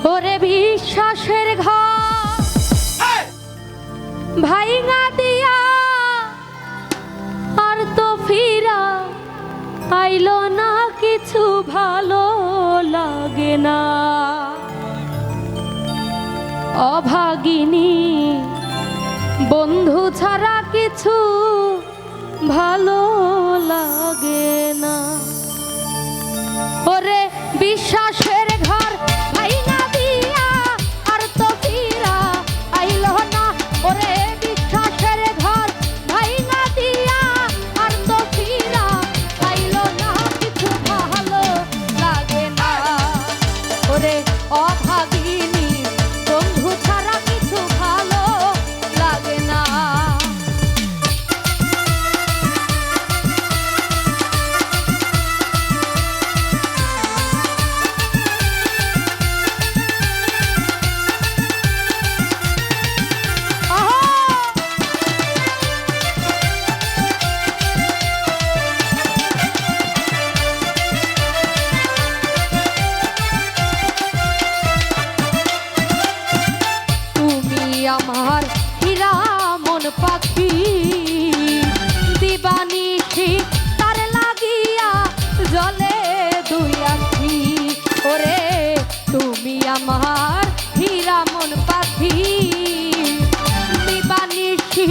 ওরে বিশ্বাসের ঘর ভাইঙা দিয়া আর তো ফিরা আইলো না, কিছু ভালো লাগে না। অভাগিনী বন্ধু ছাড়া কিছু ভালো লাগে না। ওরে বিশ্বাসের ঘর ভাইঙা দিয়া আর তো ফিরা আইলো না। ওরে বিশ্বাসের ঘর ভাইঙা দিয়া আর তো ফিরা আইলো না, কিছু ভালো লাগে না। ওরে অভাগিনী বন্ধু ছাড়া কিছু ভালো লাগে না। আমার হীরা মন পাখি দিবানিশি তার লাগিয়া জলে দুই আখি। ওরে তুমি আমার হীরা মন পাখি দিবানিশি